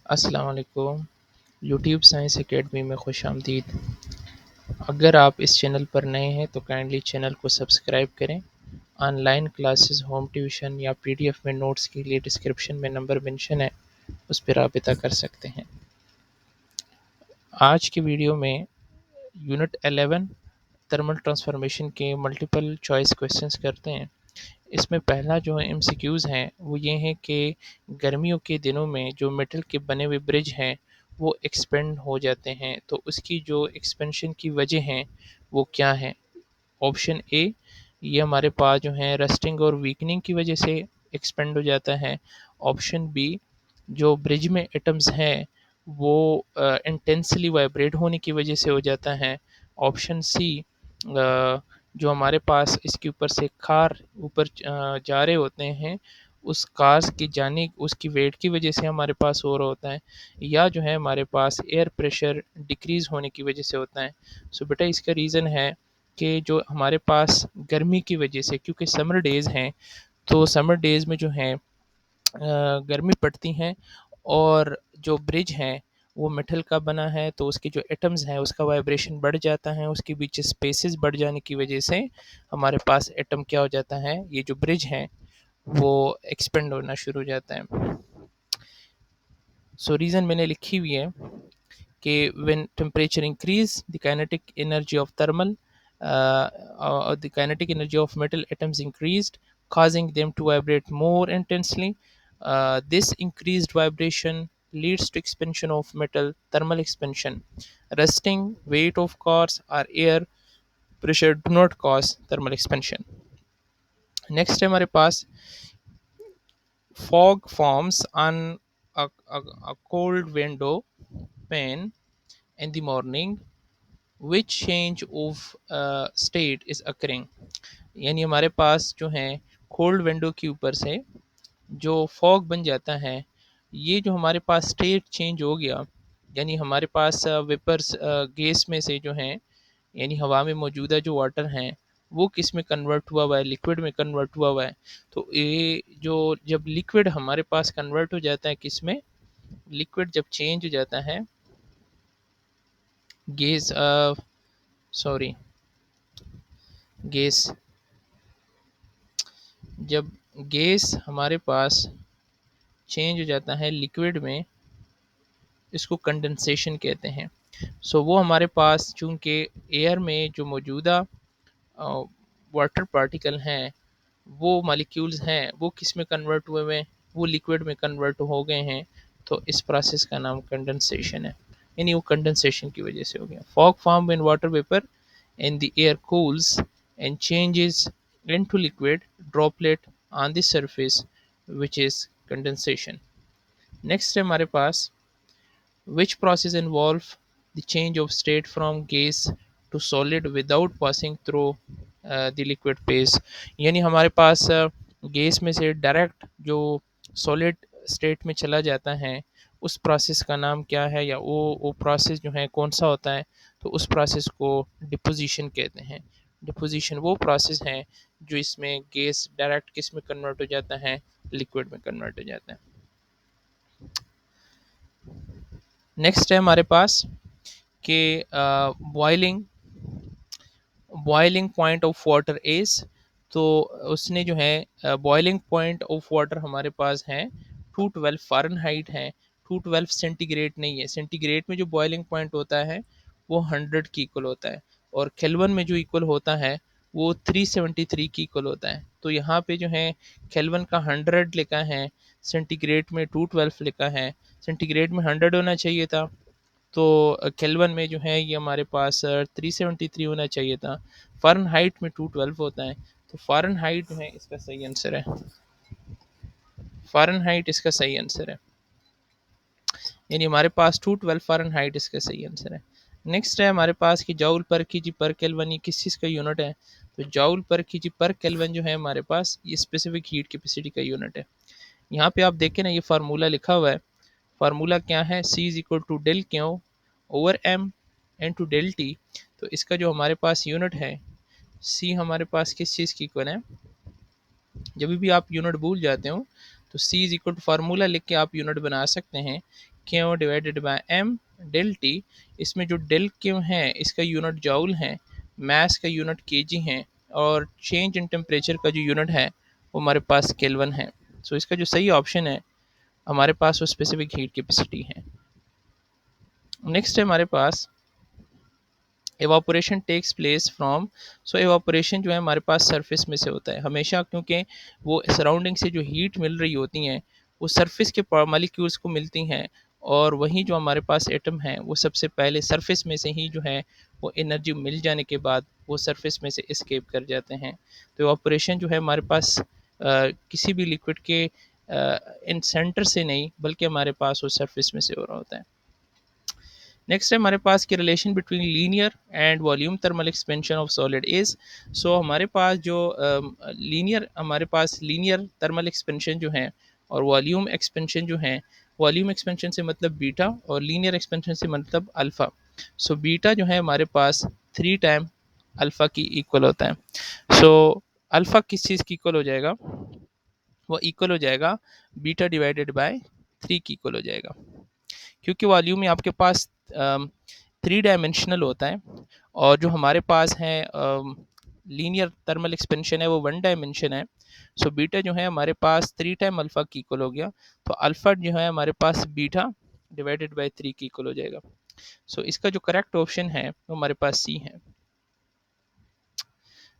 अस्सलाम वालेकुम। YouTube science academy में खुशामदीद। अगर आप इस चैनल पर नए हैं तो काइंडली चैनल को सब्सक्राइब करें। ऑनलाइन क्लासेस, होम ट्यूशन या पीडीएफ में नोट्स के लिए डिस्क्रिप्शन में नंबर मेंशन है, उस पर राबिता कर सकते हैं। आज की वीडियो में यूनिट 11 थर्मल ट्रांसफॉर्मेशन के मल्टीपल चॉइस क्वेश्चंस करते हैं। इसमें पहला जो है एमसीक्यूज़ हैं वो ये हैं कि गर्मियों के दिनों में जो मेटल के बने हुए ब्रिज हैं वो एक्सपेंड हो जाते हैं, तो उसकी जो एक्सपेंशन की वजह हैं वो क्या है। ऑप्शन ए, ये हमारे पास जो है रस्टिंग और वीकनिंग की वजह से एक्सपेंड हो जाता है। ऑप्शन बी, जो ब्रिज में एटम्स हैं वो इंटेंसली वाइब्रेट होने की वजह से हो जाता है। ऑप्शन सी, जो हमारे पास इसके ऊपर से कार ऊपर जा रहे होते हैं, उस कार्स की जाने उसकी वेट की वजह से हमारे पास हो रहा होता है, या जो है हमारे पास एयर प्रेशर डिक्रीज़ होने की वजह से होता है। सो बेटा इसका रीज़न है कि जो हमारे पास गर्मी की वजह से, क्योंकि समर डेज़ हैं, तो समर डेज़ में जो है गर्मी पड़ती हैं, और जो ब्रिज है वो मेटल का बना है, तो उसके जो एटम्स हैं उसका वाइब्रेशन बढ़ जाता है, उसके बीच स्पेसेस बढ़ जाने की वजह से हमारे पास एटम क्या हो जाता है, ये जो ब्रिज है वो एक्सपेंड होना शुरू हो जाता है। सो रीज़न मैंने लिखी हुई है कि when temperature increase the kinetic energy of thermal the kinetic energy of metal atoms increased, causing them to vibrate more intensely. This increased vibration leads to expansion of metal, thermal expansion. Rusting, weight of cars or air pressure do not cause thermal expansion. Next है हमारे पास fog forms on a cold window pane in the morning, which change of state is occurring। यानी हमारे पास जो है cold window के ऊपर से जो फॉग बन जाता है, ये जो हमारे पास स्टेट चेंज हो गया, यानी हमारे पास वेपर्स गैस में से जो हैं, यानी हवा में मौजूदा जो वाटर हैं वो किस में कन्वर्ट हुआ हुआ है, लिक्विड में कन्वर्ट हुआ हुआ है। तो ये जो जब लिक्विड हमारे पास कन्वर्ट हो जाता है किस में, लिक्विड जब चेंज हो जाता है गैस, सॉरी गैस, जब गैस हमारे पास चेंज हो जाता है लिक्विड में, इसको कंडेंसेशन कहते हैं। सो वो हमारे पास चूँकि एयर में जो मौजूदा वाटर पार्टिकल हैं, वो मॉलिक्यूल्स हैं, वो किस में कन्वर्ट हुए हुए हैं, वो लिक्विड में कन्वर्ट हो गए हैं। तो इस प्रोसेस का नाम कंडेंसेशन है, यानी वो कंडेंसेशन की वजह से हो गया। Fog form when water vapour in the air cools and changes into liquid droplet on the surface, which is condensation. Next है हमारे पास which process involve the change of state from gas to solid without passing through the liquid phase। यानी हमारे पास gas में से direct जो solid state में चला जाता है, उस प्रोसेस का नाम क्या है, या वो प्रोसेस जो है कौन सा होता है। तो उस प्रोसेस को डिपोजिशन कहते हैं। डिपोजिशन वो प्रोसेस है जो इसमें गैस डायरेक्ट किस में कन्वर्ट हो जाता है, लिक्विड में कन्वर्ट हो जाता है। नेक्स्ट है हमारे पास कि boiling boiling point of water is, तो उसने जो है बॉइलिंग पॉइंट ऑफ वाटर हमारे पास है 212 फ़ारेनहाइट है, 212 सेंटीग्रेड नहीं है। सेंटीग्रेड में जो बॉइलिंग पॉइंट होता है वो 100 की इक्वल होता है, और केल्विन में जो इक्वल होता है वो 373 की इक्वल होता है। तो यहाँ पे जो है केल्विन का 100 लिखा है, सेंटीग्रेड में 212 लिखा है। सेंटीग्रेड में 100 होना चाहिए था, तो केल्विन में जो है ये हमारे पास 373 होना चाहिए था। फ़ारेनहाइट में 212 होता है, तो फ़ारेनहाइट जो है इसका सही आंसर है। फ़ारेनहाइट इसका सही आंसर है, यानी हमारे पास 212 फ़ारेनहाइट इसका सही आंसर है। नेक्स्ट है हमारे पास कि जाउल पर केजी पर केल्विन, ये किस चीज़ का यूनिट है। तो जाउल पर केजी पर केल्विन जो है हमारे पास ये स्पेसिफिक हीट कैपेसिटी का यूनिट है। यहाँ पे आप देखें ना, ये फार्मूला लिखा हुआ है। फार्मूला क्या है, C is equal to del Q over M N to del T. तो इसका जो हमारे पास यूनिट है, C हमारे पास किस चीज़ की इक्वल है। जब भी आप यूनिट भूल जाते हो तो C is equal to formula लिख के आप यूनिट बना सकते हैं, Q divided by M del T. इसमें जो डेल क्यू है इसका यूनिट जॉउल है, मास का यूनिट केजी है, और चेंज इन टेम्परेचर का जो यूनिट है वो हमारे पास केल्विन है। सो इसका जो सही ऑप्शन है हमारे पास वो स्पेसिफिक हीट कैपेसिटी है। नेक्स्ट है हमारे पास evaporation takes place from. So evaporation जो है हमारे पास सरफेस में से होता है हमेशा, क्योंकि वो सराउंडिंग से जो हीट मिल रही होती हैं वो सरफेस के मॉलिक्यूल्स को मिलती हैं, और वहीं जो हमारे पास एटम है वो सबसे पहले सरफेस में से ही जो है वो एनर्जी मिल जाने के बाद वो सरफेस में से एस्केप कर जाते हैं। तो एवापोरेशन जो है हमारे पास किसी भी लिक्विड के इन सेंटर से नहीं बल्कि हमारे पास वो सरफेस में से हो रहा होता है। नेक्स्ट है हमारे पास की relation between linear and volume thermal expansion of solid is. So हमारे पास जो हमारे पास लीनियर थर्मल एक्सपेंशन जो है और वॉल्यूम एक्सपेंशन जो है, वॉल्यूम एक्सपेंशन से मतलब बीटा और लीनियर एक्सपेंशन से मतलब अल्फ़ा। सो बीटा जो है हमारे पास 3 टाइम अल्फ़ा की इक्वल होता है। सो अल्फ़ा किस चीज़ की इक्वल हो जाएगा, वो इक्वल हो जाएगा बीटा डिवाइडेड बाय 3 की इक्वल हो जाएगा, क्योंकि वॉल्यूम में आपके पास 3 डायमेंशनल होता है और जो हमारे पास है लीनियर थर्मल एक्सपेंशन है वो 1 डायमेंशन है। सो बीटा जो है हमारे पास 3 टाइम अल्फ़ा की इक्वल हो गया, तो अल्फ़ा जो है हमारे पास बीटा डिवाइडेड बाय 3 की इक्वल हो जाएगा। सो इसका जो करेक्ट ऑप्शन है वो हमारे पास सी है।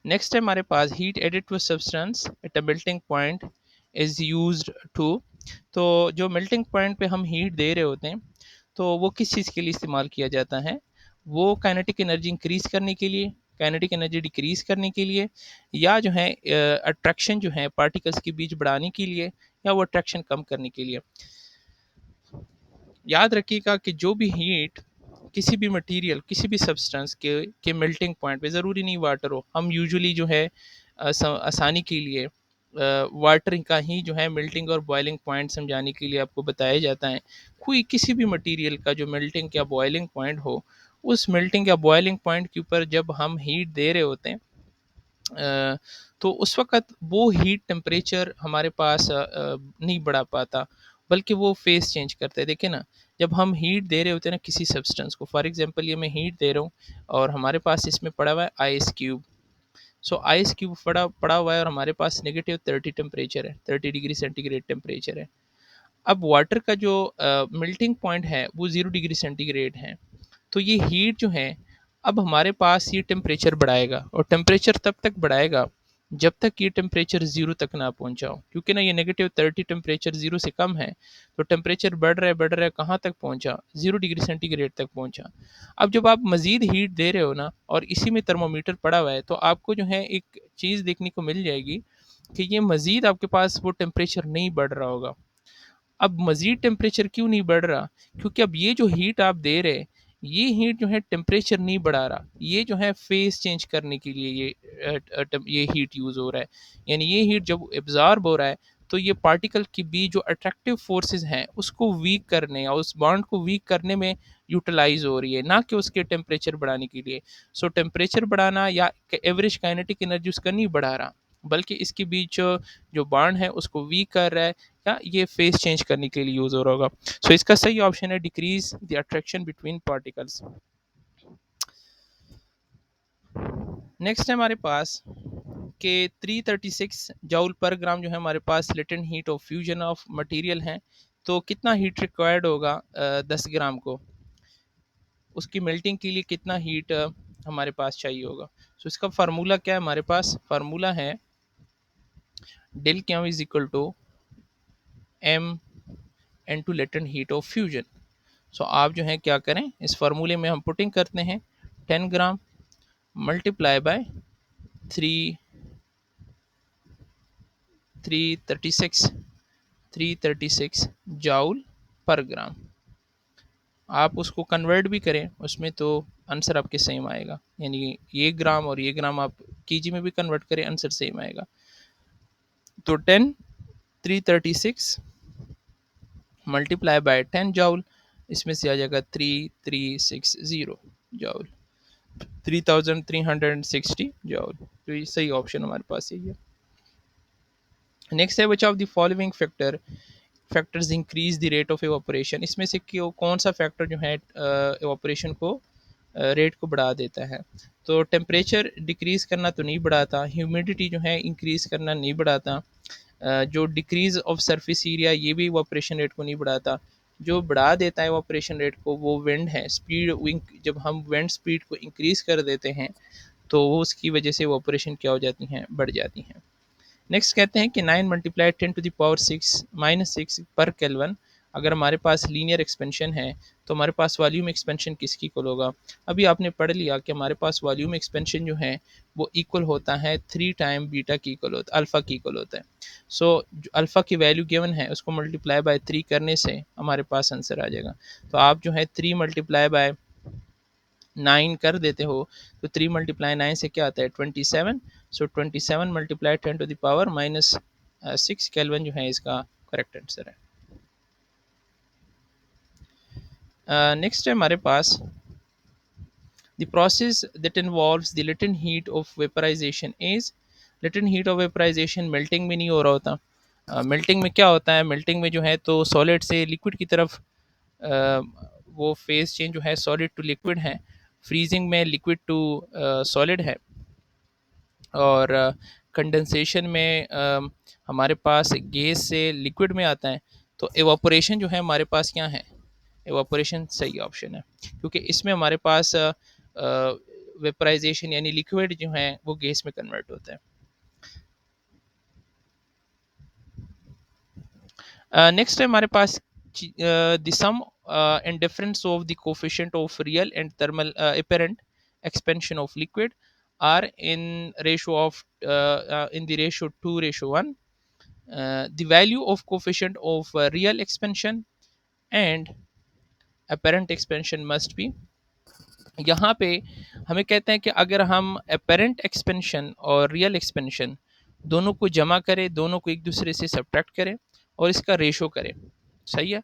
नेक्स्ट है हमारे पास heat added to substance at a melting point is used to. तो जो मेल्टिंग पॉइंट पे हम हीट दे रहे होते हैं तो वो किस चीज़ के लिए इस्तेमाल किया जाता है, वो काइनेटिक एनर्जी इंक्रीज करने के लिए, काइनेटिक एनर्जी डिक्रीज करने के लिए, या जो है अट्रैक्शन जो है पार्टिकल्स के बीच बढ़ाने के लिए, या वो अट्रैक्शन कम करने के लिए। याद रखिएगा कि जो भी हीट किसी भी मटेरियल किसी भी सब्सटेंस के मेल्टिंग पॉइंट पे, ज़रूरी नहीं वाटर हो, हम यूजुअली जो है आसानी के लिए वाटर का ही जो है मेल्टिंग और बॉइलिंग पॉइंट समझाने के लिए आपको बताया जाता है। कोई किसी भी मटेरियल का जो मेल्टिंग या बॉइलिंग पॉइंट हो, उस मेल्टिंग या बॉइलिंग पॉइंट के ऊपर जब हम हीट दे रहे होते हैं तो उस वक़्त वो हीट टेम्परेचर हमारे पास नहीं बढ़ा पाता, बल्कि वो फ़ेज़ चेंज करता है। देखिए ना, जब हम हीट दे रहे होते हैं ना किसी सब्सटेंस को, फॉर एग्ज़ाम्पल ये मैं हीट दे रहा हूँ और हमारे पास इसमें पड़ा हुआ है आइस क्यूब। सो आइस क्यूब पड़ा पड़ा हुआ है और हमारे पास -30 टेम्परेचर है, 30 डिग्री सेंटीग्रेड टेम्परेचर है। अब वाटर का जो मेल्टिंग पॉइंट है वो 0 डिग्री सेंटीग्रेड है। तो ये हीट जो है अब हमारे पास ये टेम्परेचर बढ़ाएगा, और टेम्परेचर तब तक बढ़ाएगा जब तक ये टेम्परेचर ज़ीरो तक ना पहुंचा हो, क्योंकि ना ये -30 टेम्परेचर ज़ीरो से कम है, तो टेम्परेचर बढ़ रहा है, कहाँ तक पहुंचा, 0 डिग्री सेंटीग्रेड तक पहुंचा। अब जब आप मज़ीद हीट दे रहे हो ना और इसी में थर्मोमीटर पड़ा हुआ है, तो आपको जो है एक चीज़ देखने को मिल जाएगी कि ये मज़ीद आपके पास वो टेम्परेचर नहीं बढ़ रहा होगा। अब मज़ीद टेम्परेचर क्यों नहीं बढ़ रहा? क्योंकि अब ये जो हीट आप दे रहे हैं, ये हीट जो है टेम्परेचर नहीं बढ़ा रहा, ये जो है फ़ेज़ चेंज करने के लिए ये हीट यूज़ हो रहा है। यानी ये हीट जब एब्ज़ॉर्ब हो रहा है, तो ये पार्टिकल के बीच जो अट्रैक्टिव फ़ोर्सेस हैं, उसको वीक करने और उस बॉन्ड को वीक करने में यूटिलाइज़ हो रही है, ना कि उसके टेम्परेचर बढ़ाने के लिए। सो टेम्परेचर बढ़ाना या एवरेज काइनेटिक एनर्जी उसका नहीं बढ़ा रहा, बल्कि इसके बीच जो बॉन्ड है उसको वीक कर रहा है, या ये फेस चेंज करने के लिए यूज़ हो रहा होगा। सो इसका सही ऑप्शन है decrease the attraction between particles. Next है हमारे पास के 336 जूल पर ग्राम जो है हमारे पास latent heat of fusion of material है। तो कितना हीट रिक्वायर्ड होगा 10 ग्राम को, उसकी मेल्टिंग के लिए कितना हीट हमारे पास चाहिए होगा। सो इसका फार्मूला क्या है, हमारे पास फार्मूला है del Q is equal to M N to latent heat of fusion. So आप जो है क्या करें, इस फार्मूले में हम पुटिंग करते हैं 10 ग्राम मल्टीप्लाई बाय 336 जाउल पर ग्राम। आप उसको कन्वर्ट भी करें उसमें तो आंसर आपके सेम आएगा, यानी ये ग्राम और ये ग्राम आप केजी में भी कन्वर्ट करें, आंसर सेम आएगा। तो 336 मल्टीप्लाई बाय 10 जाउल, इसमें से आ जाएगा 3360 जाउल, 3360 जूल। तो ये सही ऑप्शन हमारे पास यही है। नेक्स्ट है which of the following factors increase the rate of evaporation, इसमें से कौन सा फैक्टर जो है एवापोरेशन को रेट को बढ़ा देता है। तो टेम्परेचर डिक्रीज़ करना तो नहीं बढ़ाता, ह्यूमिडिटी जो है इंक्रीज़ करना नहीं बढ़ाता, जो डिक्रीज़ ऑफ सरफेस एरिया ये भी एवापोरेशन रेट को नहीं बढ़ाता। जो बढ़ा देता है एवापोरेशन रेट को वो विंड है, स्पीड विंग, जब हम विंड स्पीड को इंक्रीज़ कर देते हैं तो वो उसकी वजह से एवापोरेशन क्या हो जाती हैं, बढ़ जाती हैं। नेक्स्ट कहते हैं कि 9 मल्टीप्लाई 10⁻6 पर केल्विन, अगर हमारे पास लीनियर एक्सपेंशन है तो हमारे पास वॉल्यूम एक्सपेंशन किसकी इक्वल होगा। अभी आपने पढ़ लिया कि हमारे पास वॉल्यूम एक्सपेंशन जो है वो इक्वल होता है 3 टाइम बीटा की इक्वल होता है, अल्फ़ा की इक्वल होता है। सो जो अल्फ़ा की वैल्यू गिवन है उसको मल्टीप्लाई बाय 3 करने से हमारे पास आंसर आ जाएगा। तो आप जो है 3 मल्टीप्लाई बाय 9 कर देते हो तो 3 मल्टीप्लाई 9 से क्या आता है 27। सो 27 मल्टीप्लाई 10⁻⁻6 केल्विन जो है इसका करेक्ट आंसर है। नेक्स्ट है हमारे पास the process that involves the latent heat of vaporisation is, latent heat of vaporisation melting में नहीं हो रहा होता। मेल्टिंग में क्या होता है, मेल्टिंग में जो है तो सॉलिड से लिक्विड की तरफ वो फेज चेंज जो है सॉलिड टू लिक्विड है, फ्रीजिंग में लिक्विड टू सॉलिड है, और कंडेंसेशन में हमारे पास गैस से लिक्विड में आता है। तो एवापोरेशन जो है हमारे पास क्या है, एवापोरेशन सही ऑप्शन है, क्योंकि इसमें हमारे पास वेपराइजेशन यानी लिक्विड जो है वो गैस में कन्वर्ट होता है। नेक्स्ट है हमारे पास the sum and difference of the coefficient of real and thermal apparent expansion of liquid are in ratio of in the ratio 2:1. The value of coefficient of real expansion and apparent expansion must be, यहाँ पे हमें कहते हैं कि अगर हम apparent expansion और real expansion दोनों को जमा करें, दोनों को एक दूसरे से सब्ट्रैक्ट करें और इसका रेशो करें, सही है,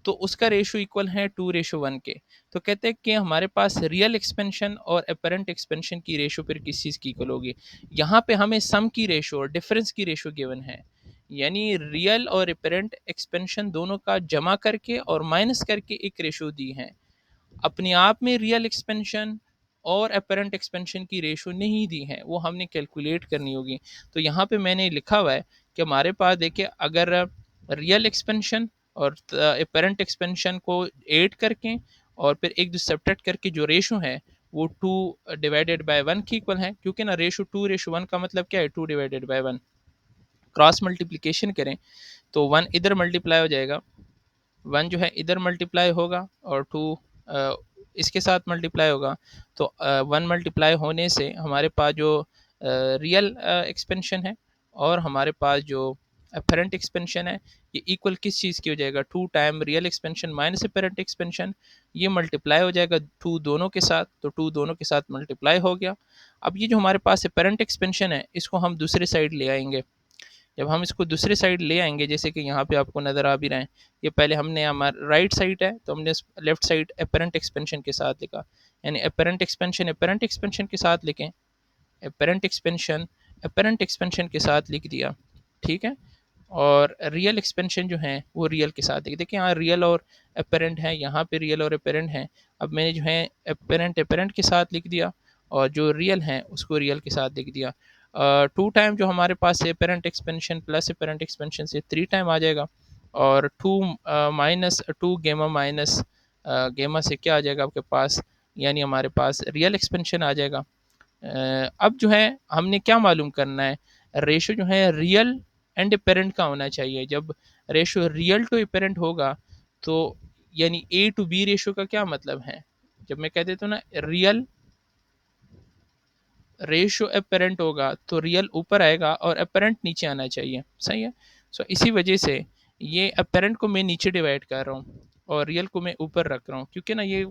तो उसका रेशो इक्वल है 2:1 के। तो कहते हैं कि हमारे पास रियल एक्सपेंशन और अपेरेंट एक्सपेंशन की रेशो फिर किस चीज़ की इक्वल होगी। यहाँ पे हमें सम की रेशो और डिफरेंस की रेशो गिवन है, यानी रियल और अपेरेंट एक्सपेंशन दोनों का जमा करके और माइनस करके एक रेशो दी है। अपने आप में रियल एक्सपेंशन और अपेरेंट एक्सपेंशन की रेशो नहीं दी है, वो हमने कैलकुलेट करनी होगी। तो यहाँ पे मैंने लिखा हुआ है कि हमारे पास देखिए, अगर रियल एक्सपेंशन और अपेरेंट एक्सपेंशन को ऐड करके और फिर एक दूसरे सब्ट्रैक्ट करके जो रेशो है वो 2/1 की इक्वल है, क्योंकि ना रेशो 2:1 का मतलब क्या है, 2/1। क्रॉस मल्टीप्लिकेशन करें तो 1 इधर मल्टीप्लाई हो जाएगा, 1 जो है इधर मल्टीप्लाई होगा और 2 इसके साथ मल्टीप्लाई होगा। तो 1 मल्टीप्लाई होने से हमारे पास जो रियल एक्सपेंशन है और हमारे पास जो अपेरेंट एक्सपेंशन है ये इक्वल किस चीज़ की हो जाएगा, 2 time real expansion minus apparent expansion, ये मल्टीप्लाई हो जाएगा 2 दोनों के साथ, तो 2 दोनों के साथ मल्टीप्लाई हो गया। अब ये जो हमारे पास अपेरेंट एक्सपेंशन है इसको हम दूसरे साइड ले आएंगे। जब हम इसको दूसरे साइड ले आएंगे, जैसे कि यहाँ पे आपको नज़र आ भी रहे हैं, ये पहले हमने हमारा राइट साइड है तो हमने लेफ्ट साइड अपेरेंट एक्सपेंशन के साथ लिखा, यानी अपेरेंट एक्सपेंशन के साथ लिखें, अपेरेंट एक्सपेंशन के साथ लिख दिया, ठीक है। और रियल एक्सपेंशन जो है वो रियल के साथ लिख, देखिए यहाँ रियल और अपेरेंट है, यहाँ पे रियल और अपेरेंट है। अब मैंने जो है अपेरेंट के साथ लिख दिया और जो रियल है उसको रियल के साथ लिख दिया। 2 टाइम जो हमारे पास है apparent expansion plus apparent expansion से 3 टाइम आ जाएगा, और 2 माइनस 2 गेमा माइनस गेमा से क्या आ जाएगा आपके पास, यानी हमारे पास रियल एक्सपेंशन आ जाएगा। अब जो है हमने क्या मालूम करना है, रेशो जो है रियल एंड अपेरेंट का होना चाहिए। जब रेशो रियल टू अपेरेंट होगा तो यानी ए टू बी रेशो का क्या मतलब है, जब मैं कह देता हूँ ना रियल रेशो अपेरेंट होगा तो रियल ऊपर आएगा और अपेरेंट नीचे आना चाहिए, सही है। सो इसी वजह से ये अपेरेंट को मैं नीचे डिवाइड कर रहा हूँ और रियल को मैं ऊपर रख रहा हूँ, क्योंकि ना ये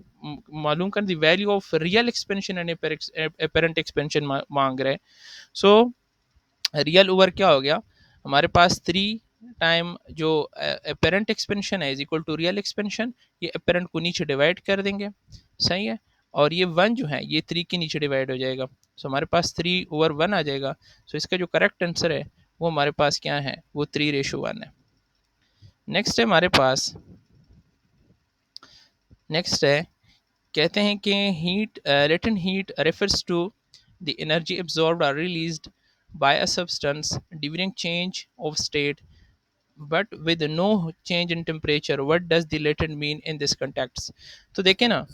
मालूम कर दी value of real expansion and apparent expansion मांग रहे हैं। सो रियल ओवर क्या हो गया, हमारे पास 3 टाइम जो अपेरेंट एक्सपेंशन है is equal to real expansion, ये अपेरेंट को नीचे डिवाइड कर देंगे, सही है। और ये 1 जो है ये 3 के नीचे डिवाइड हो जाएगा, सो हमारे पास 3/1 आ जाएगा। सो इसका जो करेक्ट आंसर है वो हमारे पास क्या है, वो 3:1 है। नेक्स्ट है हमारे पास, नेक्स्ट है, कहते हैं कि heat, latent heat refers to the energy absorbed or released by a substance during change of state but with no change in temperature. What does the latent mean in this context? तो देखें ना,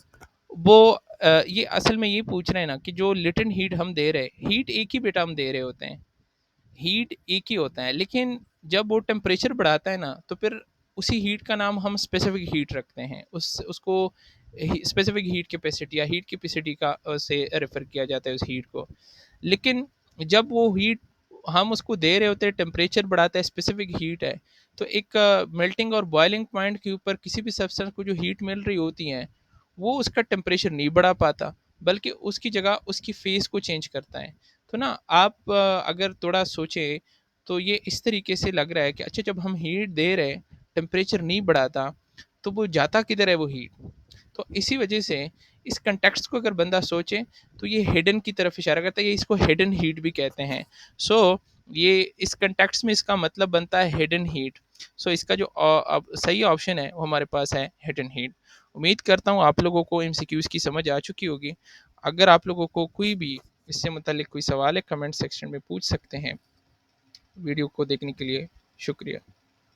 वो ये असल में ये पूछ रहे हैं ना कि जो लेटेंट हीट हम दे रहे हैं, हीट एक ही बेटा हम दे रहे होते हैं, हीट एक ही होता है, लेकिन जब वो टेम्परेचर बढ़ाता है ना तो फिर उसी हीट का नाम हम स्पेसिफिक हीट रखते हैं, उसको स्पेसिफिक हीट कैपेसिटी या हीट कैपेसिटी का से रेफर किया जाता है उस हीट को। लेकिन जब वो हीट हम उसको दे रहे होते हैं, टेम्परेचर बढ़ाता है, स्पेसिफिक हीट है, तो एक मेल्टिंग और बॉइलिंग पॉइंट के ऊपर किसी भी सब्सटेंस को जो हीट मिल रही होती है, वो उसका टेम्परेचर नहीं बढ़ा पाता, बल्कि उसकी जगह उसकी फेस को चेंज करता है। तो ना आप अगर थोड़ा सोचें तो ये इस तरीके से लग रहा है कि अच्छा, जब हम हीट दे रहे हैं, टेम्परेचर नहीं बढ़ाता, तो वो जाता किधर है वो हीट? तो इसी वजह से इस कंटेक्स्ट को अगर बंदा सोचे तो ये हिडन की तरफ इशारा करता है, ये इसको हिडन हीट भी कहते हैं। सो ये इस कंटेक्स्ट में इसका मतलब बनता है हिडन हीट। सो इसका जो अब सही ऑप्शन है वो हमारे पास है हिडन हीट। उम्मीद करता हूँ आप लोगों को एमसीक्यूज की समझ आ चुकी होगी। अगर आप लोगों को कोई भी इससे मुतालिक कोई सवाल है, कमेंट सेक्शन में पूछ सकते हैं। वीडियो को देखने के लिए शुक्रिया।